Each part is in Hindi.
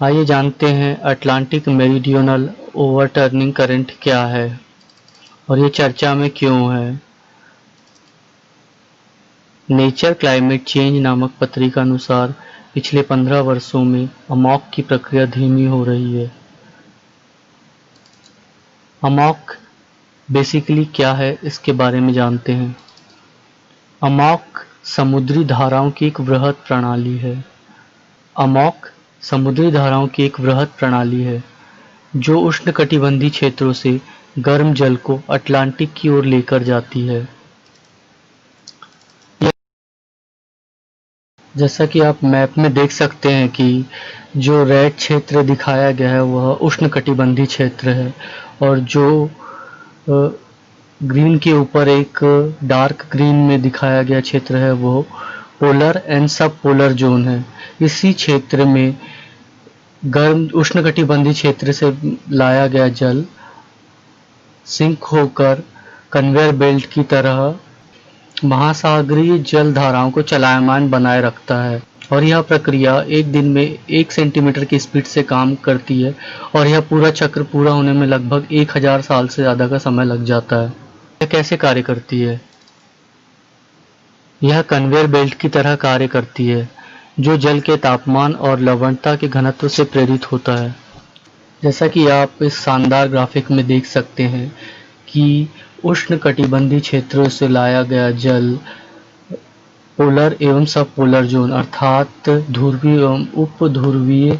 आइए जानते हैं अटलांटिक मेरीडियोनल ओवरटर्निंग करंट क्या है और ये चर्चा में क्यों है। नेचर क्लाइमेट चेंज नामक पत्रिका अनुसार पिछले 15 वर्षों में अमॉक की प्रक्रिया धीमी हो रही है। अमॉक बेसिकली क्या है, इसके बारे में जानते हैं। अमॉक समुद्री धाराओं की एक वृहद प्रणाली है। अमॉक समुद्री धाराओं की एक वृहद प्रणाली है जो उष्णकटिबंधीय क्षेत्रों से गर्म जल को अटलांटिक की ओर लेकर जाती है। जैसा कि आप मैप में देख सकते हैं कि जो रेड क्षेत्र दिखाया गया है वह उष्णकटिबंधीय क्षेत्र है और जो ग्रीन के ऊपर एक डार्क ग्रीन में दिखाया गया क्षेत्र है वो पोलर एंड सब पोलर जोन है। इसी क्षेत्र में गर्म उष्णकटिबंधीय क्षेत्र से लाया गया जल सिंक होकर कन्वेयर बेल्ट की तरह महासागरीय जल धाराओं को चलायमान बनाए रखता है और यह प्रक्रिया एक दिन में 1 सेंटीमीटर की स्पीड से काम करती है और यह पूरा चक्र पूरा होने में लगभग 1000 साल से ज़्यादा का समय लग जाता है। यह कैसे कार्य करती है? यह कन्वेयर बेल्ट की तरह कार्य करती है जो जल के तापमान और लवणता के घनत्व से प्रेरित होता है। जैसा कि आप इस शानदार ग्राफिक में देख सकते हैं कि उष्णकटिबंधीय क्षेत्रों से लाया गया जल पोलर एवं सब पोलर जोन अर्थात ध्रुवीय एवं उपध्रुवीय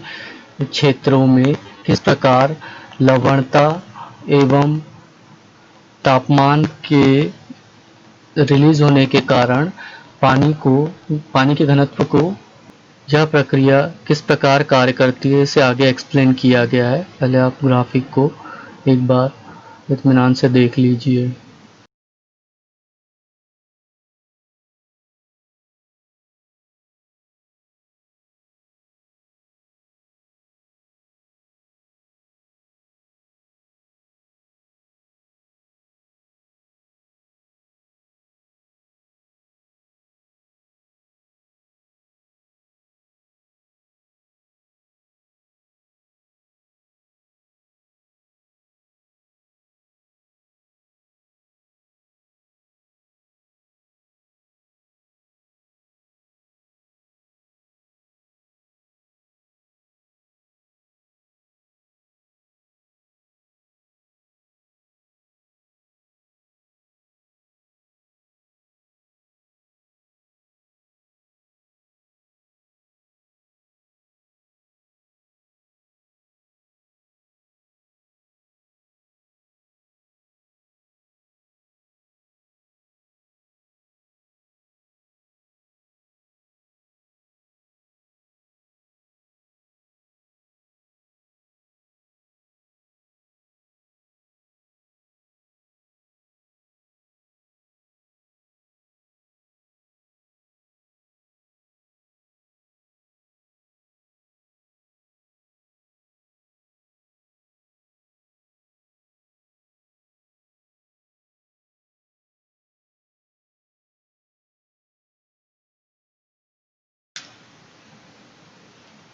क्षेत्रों में किस प्रकार लवणता एवं तापमान के रिलीज होने के कारण पानी के घनत्व को यह प्रक्रिया किस प्रकार कार्य करती है इसे आगे एक्सप्लेन किया गया है। पहले आप ग्राफिक को एक बार इत्मीनान से देख लीजिए।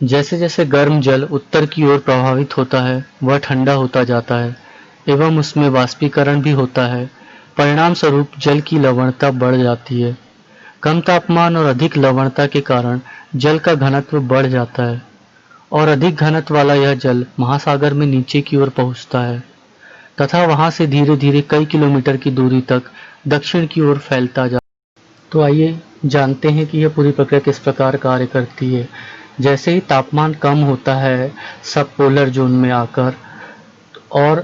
जैसे जैसे गर्म जल उत्तर की ओर प्रवाहित होता है वह ठंडा होता जाता है एवं उसमें वाष्पीकरण भी होता है। परिणाम स्वरूप जल की लवणता बढ़ जाती है। कम तापमान और अधिक लवणता के कारण जल का घनत्व बढ़ जाता है और अधिक घनत्व वाला यह जल महासागर में नीचे की ओर पहुंचता है तथा वहां से धीरे धीरे कई किलोमीटर की दूरी तक दक्षिण की ओर फैलता जाता है। तो आइए जानते हैं कि यह पूरी प्रक्रिया किस प्रकार कार्य करती है। जैसे ही तापमान कम होता है सब पोलर जोन में आकर और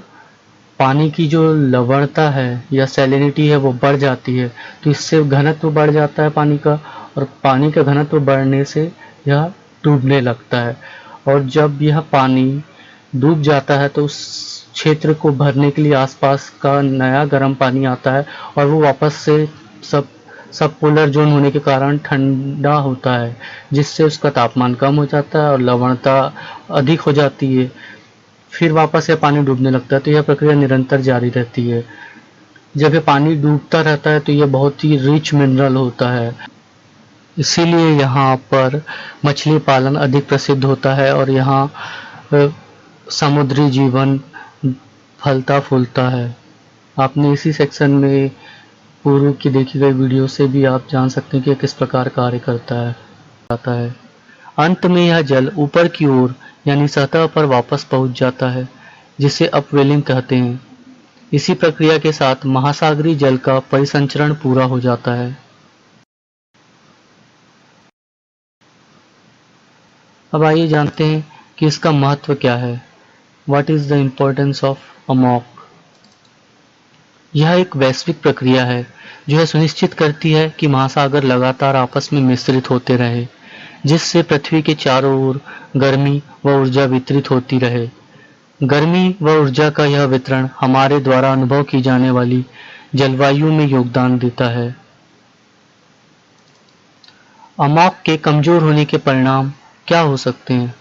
पानी की जो लवणता है या सैलिनिटी है वो बढ़ जाती है तो इससे घनत्व बढ़ जाता है पानी का और पानी का घनत्व बढ़ने से यह डूबने लगता है और जब यह पानी डूब जाता है तो उस क्षेत्र को भरने के लिए आसपास का नया गर्म पानी आता है और वो वापस से सब पोलर जोन होने के कारण ठंडा होता है जिससे उसका तापमान कम हो जाता है और लवणता अधिक हो जाती है। फिर वापस यह पानी डूबने लगता है तो यह प्रक्रिया निरंतर जारी रहती है। जब यह पानी डूबता रहता है तो यह बहुत ही रिच मिनरल होता है इसीलिए यहाँ पर मछली पालन अधिक प्रसिद्ध होता है और यहाँ समुद्री जीवन फलता फूलता है। आपने इसी सेक्शन में पूर्व की देखी गई वीडियो से भी आप जान सकते हैं कि किस प्रकार कार्य करता है। अंत में यह जल ऊपर की ओर यानी सतह पर वापस पहुंच जाता है, जिसे अपवेलिंग कहते हैं। इसी प्रक्रिया के साथ महासागरीय जल का परिसंचरण पूरा हो जाता है। अब आइए जानते हैं कि इसका महत्व क्या है। What is the importance of Amok? यह एक वैश्विक प्रक्रिया है जो यह सुनिश्चित करती है कि महासागर लगातार आपस में मिश्रित होते रहे, जिससे पृथ्वी के चारों ओर गर्मी व ऊर्जा वितरित होती रहे। गर्मी व ऊर्जा का यह वितरण हमारे द्वारा अनुभव की जाने वाली जलवायु में योगदान देता है। अमोक के कमजोर होने के परिणाम क्या हो सकते हैं?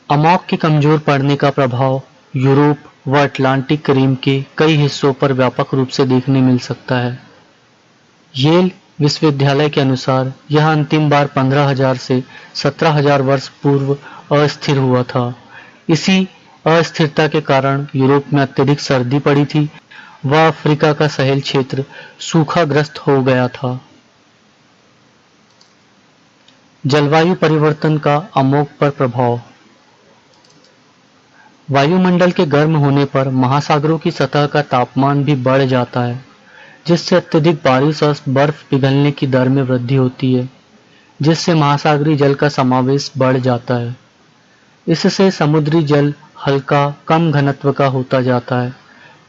अमोक के कमजोर पड़ने का प्रभाव यूरोप व अटलांटिक रिम के कई हिस्सों पर व्यापक रूप से देखने मिल सकता है। येल विश्वविद्यालय के अनुसार यह अंतिम बार 15,000 से 17,000 वर्ष पूर्व अस्थिर हुआ था। इसी अस्थिरता के कारण यूरोप में अत्यधिक सर्दी पड़ी थी व अफ्रीका का सहेल क्षेत्र सूखाग्रस्त हो गया था। जलवायु परिवर्तन का अमोक पर प्रभाव। वायुमंडल के गर्म होने पर महासागरों की सतह का तापमान भी बढ़ जाता है, जिससे अत्यधिक बारिश और बर्फ पिघलने की दर में वृद्धि होती है, जिससे महासागरीय जल का समावेश बढ़ जाता है। इससे समुद्री जल हल्का कम घनत्व का होता जाता है।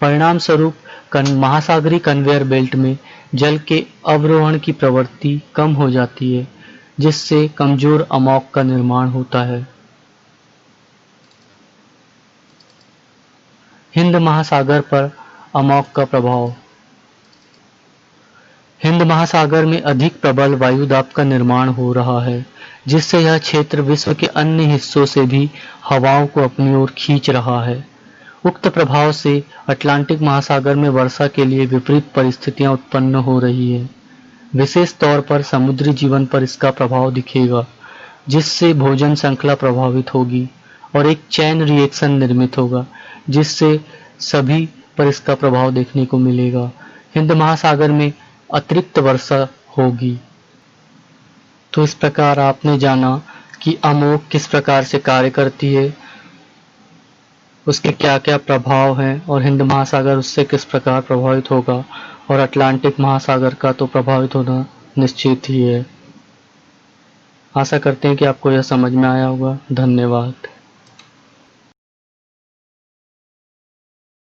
परिणाम स्वरूप महासागरीय कन्वेयर बेल्ट में जल के अवरोहण की प्रवृत्ति कम हो जाती है, जिससे कमजोर अमोक का निर्माण होता है। हिंद महासागर पर अमोक का प्रभाव। हिंद महासागर में अधिक प्रबल वायुदाब का निर्माण हो रहा है, जिससे यह क्षेत्र विश्व के अन्य हिस्सों से भी हवाओं को अपनी ओर खींच रहा है। उक्त प्रभाव से अटलांटिक महासागर में वर्षा के लिए विपरीत परिस्थितियां उत्पन्न हो रही है। विशेष तौर पर समुद्री जीवन पर इसका प्रभाव दिखेगा, जिससे भोजन श्रृंखला प्रभावित होगी और एक चैन रिएक्शन निर्मित होगा, जिससे सभी पर इसका प्रभाव देखने को मिलेगा। हिंद महासागर में अतिरिक्त वर्षा होगी। तो इस प्रकार आपने जाना कि अमोक किस प्रकार से कार्य करती है, उसके क्या क्या प्रभाव हैं और हिंद महासागर उससे किस प्रकार प्रभावित होगा, और अटलांटिक महासागर का तो प्रभावित होना निश्चित ही है। आशा करते हैं कि आपको यह समझ में आया होगा। धन्यवाद।